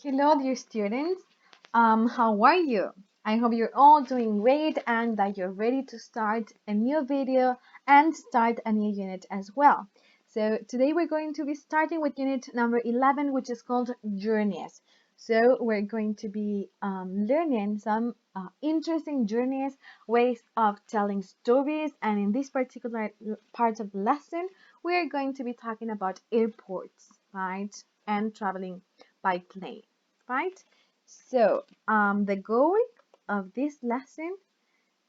Hello, dear students. How are you? I hope you're all doing great and that you're ready to start a new video and start a new unit as well. So today we're going to be starting with unit number 11, which is called Journeys. So we're going to be learning some interesting journeys, ways of telling stories, and in this particular part of the lesson, we're going to be talking about airports, right? And traveling by plane, right? So, the goal of this lesson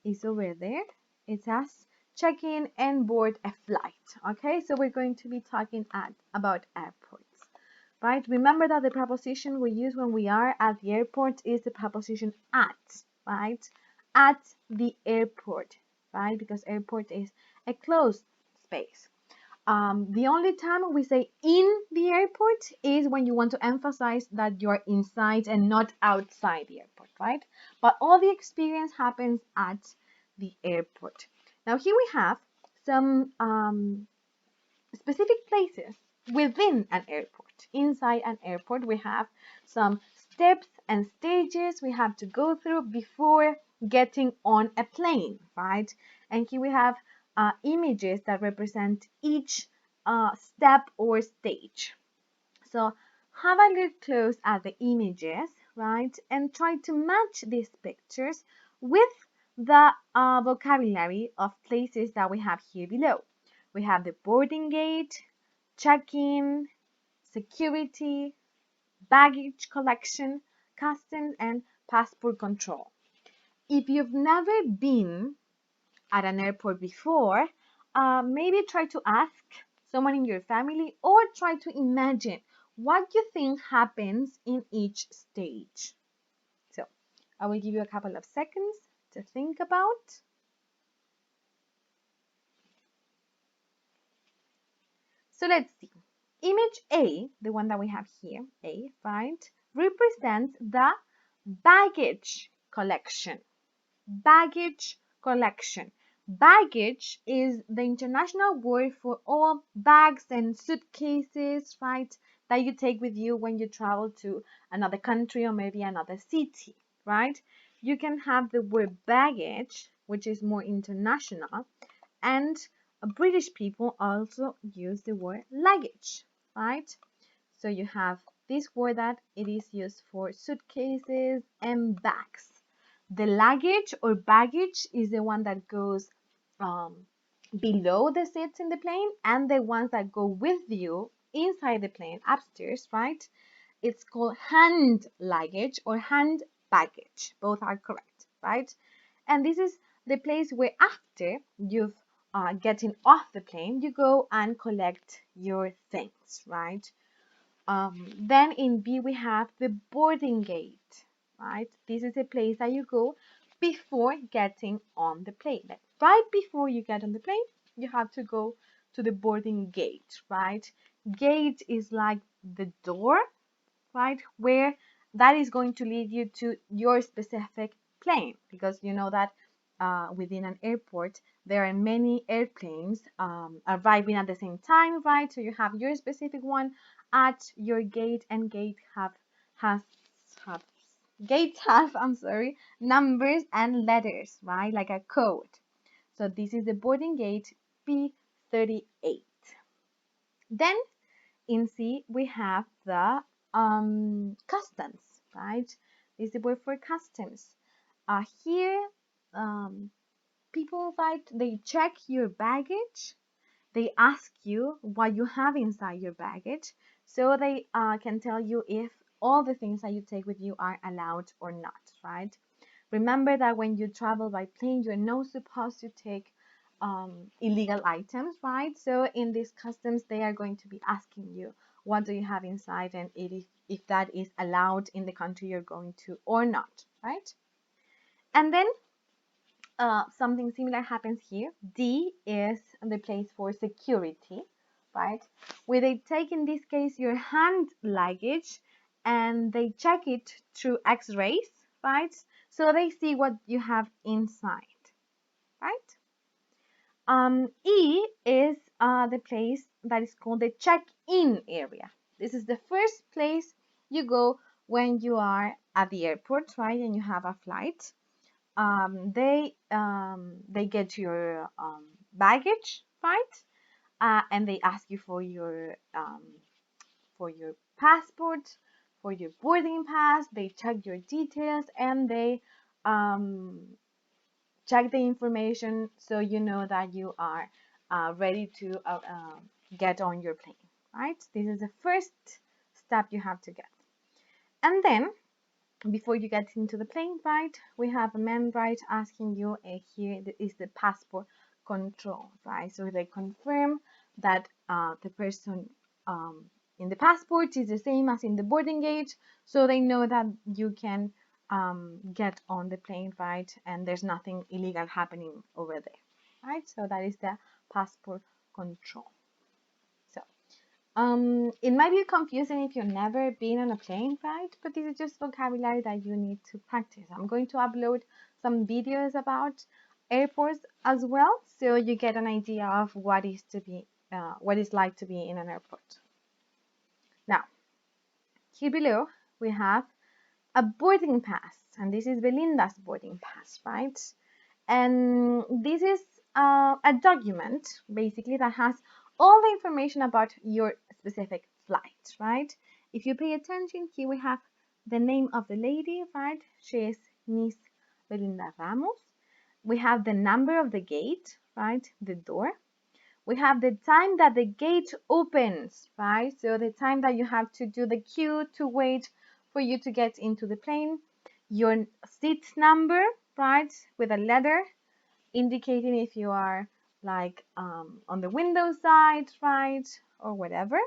is over there. It says check in and board a flight. Okay, so we're going to be talking about airports, right? Remember that the preposition we use when we are at the airport is the preposition at, right? At the airport, right? Because airport is a closed space. The only time we say in the airport is when you want to emphasize that you're inside and not outside the airport, right? But all the experience happens at the airport. Now, here we have some specific places within an airport. Inside an airport, we have some steps and stages we have to go through before getting on a plane, right? And here we have images that represent each step or stage. So have a look close at the images, right? And try to match these pictures with the vocabulary of places that we have here below. We have the boarding gate, check-in, security, baggage collection, customs, and passport control. If you've never been at an airport before, maybe try to ask someone in your family or try to imagine what you think happens in each stage. So I will give you a couple of seconds to think about. So let's see. Image A, the one that we have here, A, right, represents the baggage collection. Baggage collection. Baggage is the international word for all bags and suitcases, right, that you take with you when you travel to another country or maybe another city, right? You can have the word baggage, which is more international, and British people also use the word luggage, right? So you have this word that it is used for suitcases and bags. The luggage or baggage is the one that goes below the seats in the plane, and the ones that go with you inside the plane upstairs, right? It's called hand luggage or hand baggage. Both are correct, right? And this is the place where after you've getting off the plane, you go and collect your things, right? Then in B, we have the boarding gate, right? This is a place that you go before getting on the plane. Like right before you get on the plane, you have to go to the boarding gate, right? Gate is like the door, right? Where that is going to lead you to your specific plane because you know that within an airport there are many airplanes arriving at the same time, right? So you have your specific one at your gate, and gate has have gates have I'm sorry, numbers and letters, right? Like a code. So this is the boarding gate P38. Then in C, we have the customs, right? This is the word for customs. Here, um, people like they check your baggage. They ask you what you have inside your baggage, so they can tell you if all the things that you take with you are allowed or not, right? Remember that when you travel by plane, you're not supposed to take illegal items, right? So in these customs, they are going to be asking you, what do you have inside, and if that is allowed in the country you're going to or not, right? And then something similar happens here. D is the place for security, right? Where they take, in this case, your hand luggage and they check it through x-rays, right? So they see what you have inside, right? E is the place that is called the check-in area. This is the first place you go when you are at the airport, right, and you have a flight, they get your baggage, right, and they ask you for your passport, for your boarding pass. They check your details and they um, check the information so you know that you are ready to get on your plane, right? This is the first step you have to get. And then before you get into the plane, right, we have a man, right, asking you here is the passport control, right? So they confirm that the person um, in the passport is the same as in the boarding gate, so they know that you can get on the plane, right, and there's nothing illegal happening over there, right? So that is the passport control. So it might be confusing if you've never been on a plane, right? But this is just vocabulary that you need to practice. I'm going to upload some videos about airports as well, so you get an idea of what it's like to be in an airport. Now, here below we have a boarding pass, and this is Belinda's boarding pass, right? And this is a document basically that has all the information about your specific flight, right? If you pay attention, here we have the name of the lady, right? She is Miss Belinda Ramos. We have the number of the gate, right? The door. We have the time that the gate opens, right? So the time that you have to do the queue to wait for you to get into the plane. Your seat number, right? With a letter indicating if you are like on the window side, right, or whatever.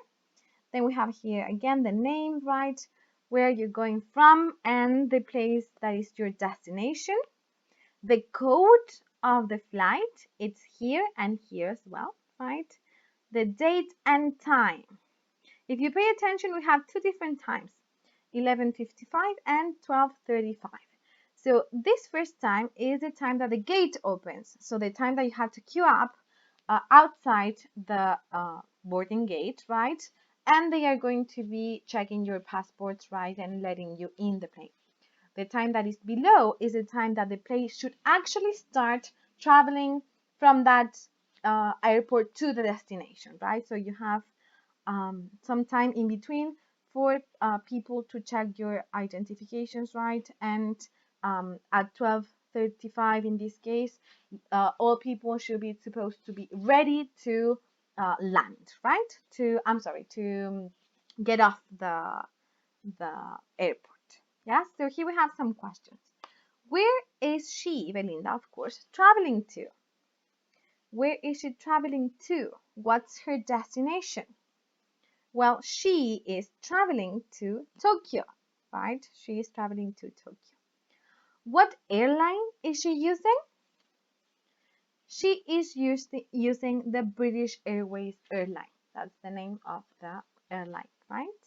Then we have here again the name, right, where you're going from and the place that is your destination. The code of the flight, it's here and here as well, right? The date and time. If you pay attention, we have two different times, 11:55 and 12:35. So this first time is the time that the gate opens. So the time that you have to queue up outside the boarding gate, right? And they are going to be checking your passports, right, and letting you in the plane. The time that is below is the time that the plane should actually start traveling from that airport to the destination, right? So you have some time in between for people to check your identifications, right? And at 12:35 in this case, all people should be supposed to be ready to land, right? To get off the airport. Yeah, so here we have some questions. Where is she, Belinda, of course, traveling to? Where is she traveling to? What's her destination? Well, she is traveling to Tokyo, right? She is traveling to Tokyo. What airline is she using? She is using the British Airways airline. That's the name of the airline, right?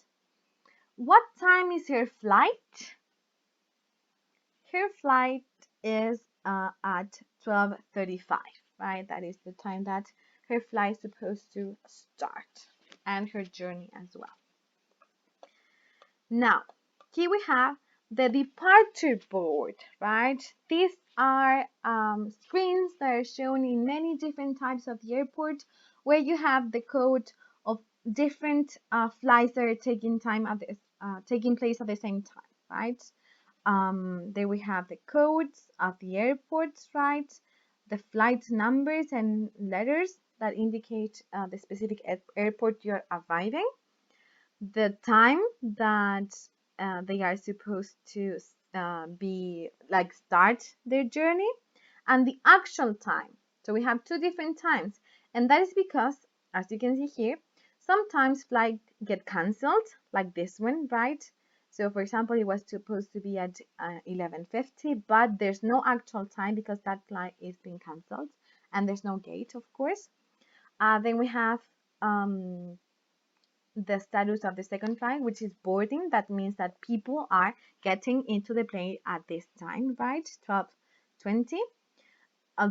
What time is her flight? Her flight is at 12:35, right? That is the time that her flight is supposed to start and her journey as well. Now, here we have the departure board, right? These are screens that are shown in many different types of the airport where you have the code of different flights that are taking place at the same time, right? There we have the codes of the airports, right? The flight numbers and letters that indicate the specific airport you're arriving, the time that they are supposed to be like start their journey, and the actual time. So we have two different times, and that is because, as you can see here, sometimes flights get cancelled, like this one, right? So for example, it was supposed to be at 11:50, but there's no actual time because that flight is being cancelled, and there's no gate, of course. Then we have the status of the second flight, which is boarding. That means that people are getting into the plane at this time, right? 12:20.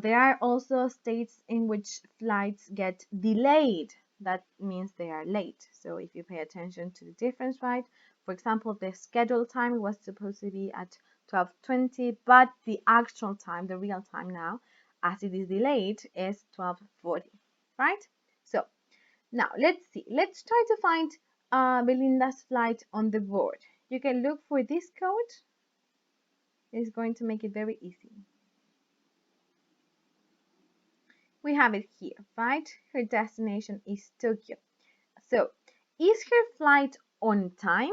There are also states in which flights get delayed. that means they are late. So if you pay attention to the difference, right? For example, the scheduled time was supposed to be at 12:20, but the actual time, the real time now, as it is delayed, is 12:40, right? So now let's see. Let's try to find Belinda's flight on the board. You can look for this code. It's going to make it very easy. We have it here, right? Her destination is Tokyo. So, is her flight on time?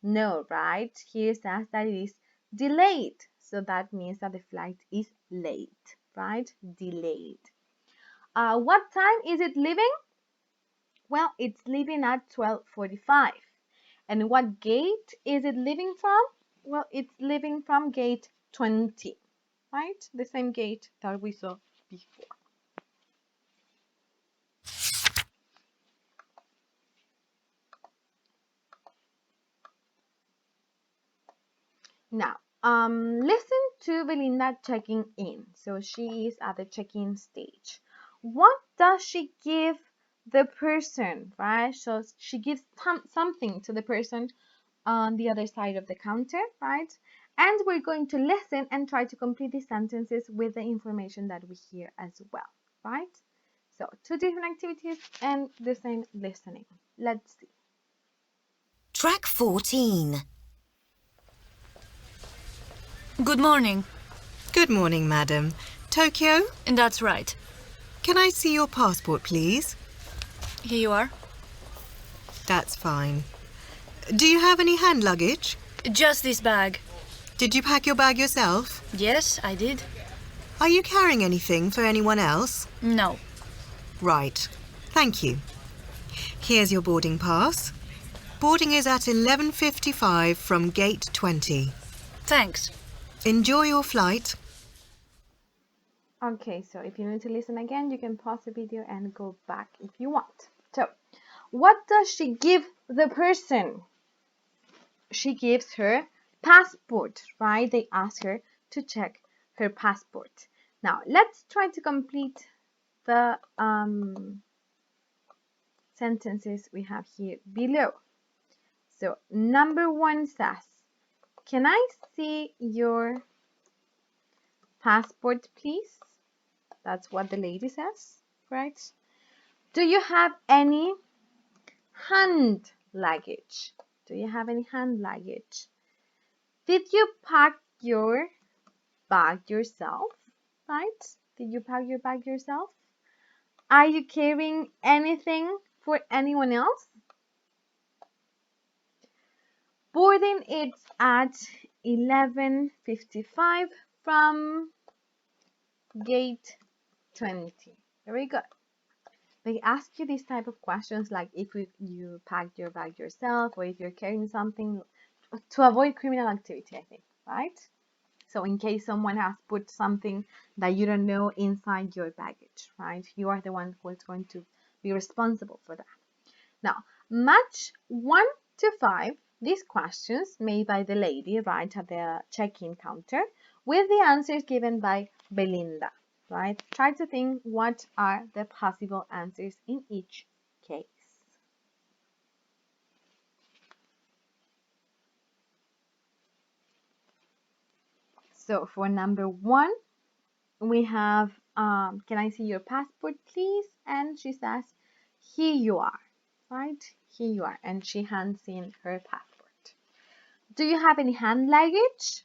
No, right? Here says that it is delayed. So that means that the flight is late, right? Delayed. What time is it leaving? Well, it's leaving at 12:45. And what gate is it leaving from? Well, it's leaving from gate 20, right? The same gate that we saw before. Now, listen to Belinda checking in. So she is at the check-in stage. What does she give the person, right? So she gives something to the person on the other side of the counter, right? And we're going to listen and try to complete these sentences with the information that we hear as well, right? So two different activities and the same listening. Let's see. Track 14. Good morning. Good morning, madam. Tokyo? That's right. Can I see your passport, please? Here you are. That's fine. Do you have any hand luggage? Just this bag. Did you pack your bag yourself? Yes, I did. Are you carrying anything for anyone else? No. Right. Thank you. Here's your boarding pass. Boarding is at 11:55 from gate 20. Thanks. Enjoy your flight. Okay, so if you need to listen again, you can pause the video and go back if you want. So, what does she give the person? She gives her passport, right? They ask her to check her passport. Now, let's try to complete the sentences we have here below. So, number 1 says, can I see your passport, please? That's what the lady says, right? Do you have any hand luggage? Do you have any hand luggage? Did you pack your bag yourself, right? Did you pack your bag yourself? Are you carrying anything for anyone else? Boarding is at 11:55 from gate 20. Very good. They ask you these type of questions like if you packed your bag yourself or if you're carrying something to avoid criminal activity, I think, right? So in case someone has put something that you don't know inside your baggage, right? You are the one who is going to be responsible for that. Now, match 1 to 5 these questions made by the lady right at the check-in counter with the answers given by Belinda, right? Try to think what are the possible answers in each case. So for number 1, we have, can I see your passport, please? And she says, here you are, right? Here you are. And she hands in her passport. Do you have any hand luggage?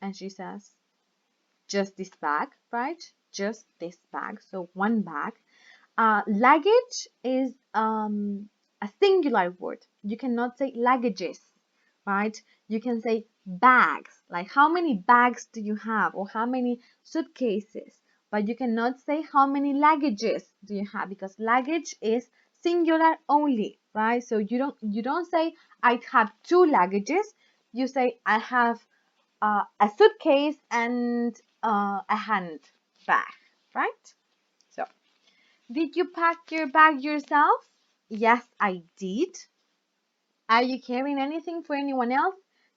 And she says, just this bag, right? Just this bag. So one bag. Luggage is a singular word. You cannot say luggages, right? You can say bags. Like how many bags do you have or how many suitcases? But you cannot say how many luggages do you have because luggage is singular only, right? So you don't say I have 2 luggages. You say I have a suitcase and a handbag, right? So, did you pack your bag yourself? Yes, I did. Are you carrying anything for anyone else?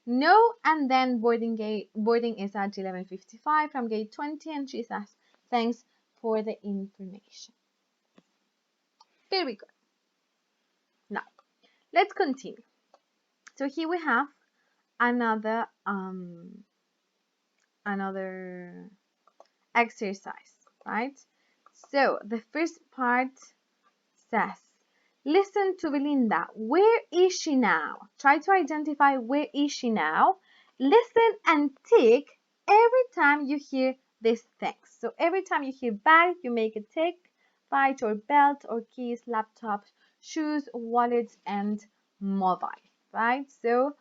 No, and then boarding is at 11:55 from gate 20, and she says, thanks for the information. Very good. Now, let's continue. So here we have another exercise, right? So the first part says, listen to Belinda. Where is she now? Try to identify where is she now. Listen and tick every time you hear these things. So every time you hear bag, you make a tick, right? Or belt, or keys, laptop, shoes, wallets, and mobile, right? So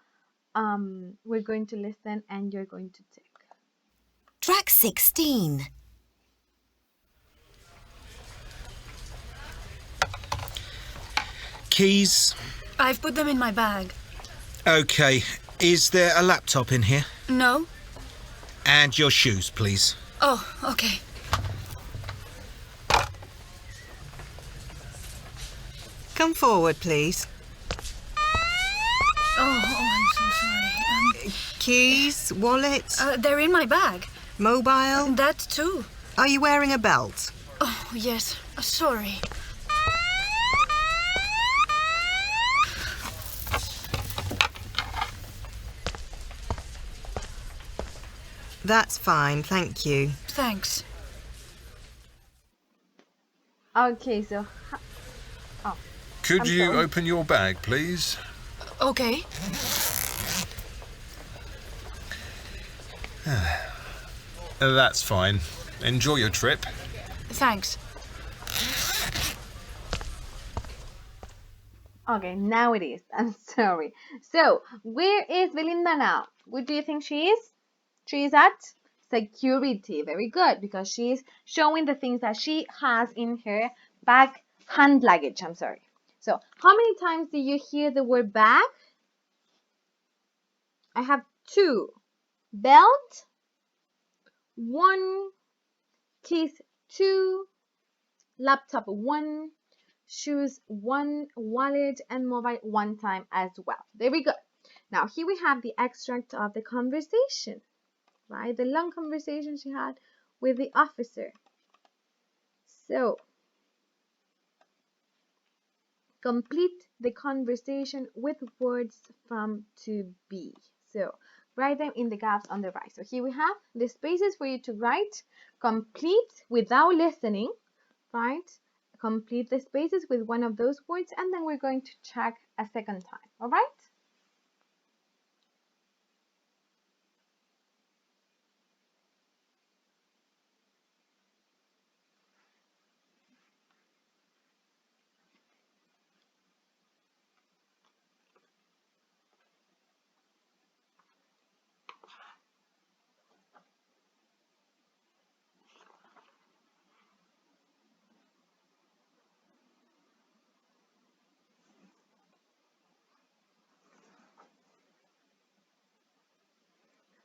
we're going to listen and you're going to tick. Track 16. Keys. I've put them in my bag. Okay. Is there a laptop in here? No? And your shoes, please. Oh, okay. Come forward, please. Oh, I'm so sorry. Keys, wallet, They're in my bag. mobile. That too. Are you wearing a belt? Oh, yes. Sorry. That's fine, thank you. Thanks. Okay, so Could I'm you sorry. open your bag, please? Okay. That's fine. Enjoy your trip. Thanks. okay, now it is. I'm sorry. So where is Belinda now? Where do you think she is? She is at security. Very good, because she is showing the things that she has in her bag, hand luggage. I'm sorry. So how many times do you hear the word bag? I have 2. Belt, 1. Keys, 2. Laptop, 1. Shoes, 1. Wallet and mobile 1 time as well. There we go. Now here we have the extract of the conversation, right? The long conversation she had with the officer. So complete the conversation with words from to be. So write them in the gaps on the right. So here we have the spaces for you to write. Complete without listening, right? Complete the spaces with one of those words, and then we're going to check a second time. All right?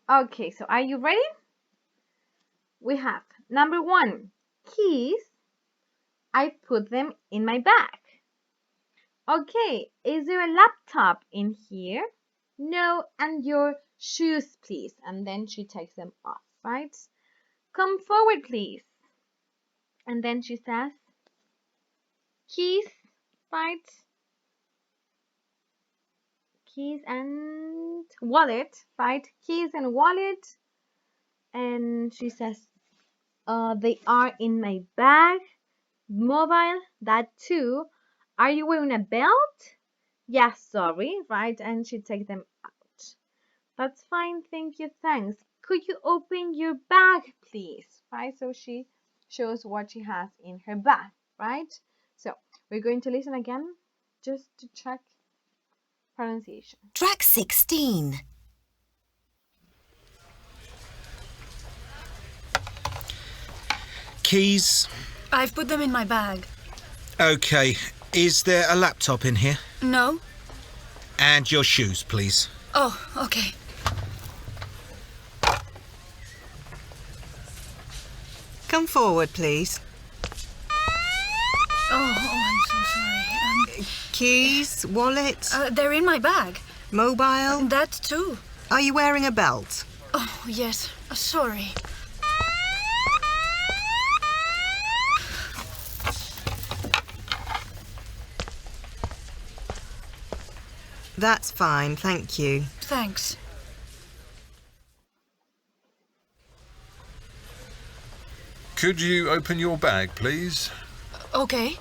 Okay, so are you ready? We have number 1, keys. I put them in my bag. Okay, is there a laptop in here? No, and your shoes, please. And then she takes them off, right? Come forward, please. And then she says, keys, right? Keys and wallet, right? Keys and wallet. And she says, they are in my bag. Mobile, that too. Are you wearing a belt? Yes, sorry, right? And she takes them out. That's fine, thank you, thanks. Could you open your bag, please? Right? So she shows what she has in her bag, right? So we're going to listen again just to check pronunciation. Track 16. Keys. I've put them in my bag. Okay. Is there a laptop in here? No? And your shoes, please. Oh, okay. Come forward, please. Oh, I'm so sorry. Keys, wallet, They're in my bag. mobile. That too. Are you wearing a belt? Oh, yes. Sorry. That's fine, thank you. Thanks. Could you open your bag, please? Okay.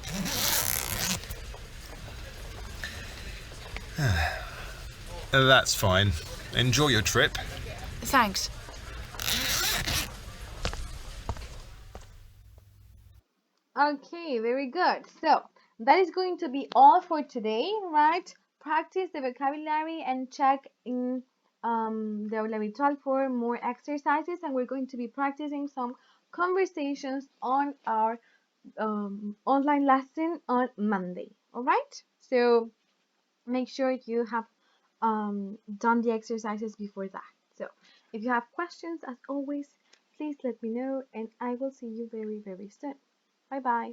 That's fine. Enjoy your trip. Thanks. Okay, very good. So that is going to be all for today, right? Practice the vocabulary and check in the vocabulary 12 for more exercises, and we're going to be practicing some conversations on our online lesson on Monday. All right? So make sure you have done the exercises before that. So if you have questions, as always, please let me know, and I will see you very, very soon. Bye bye.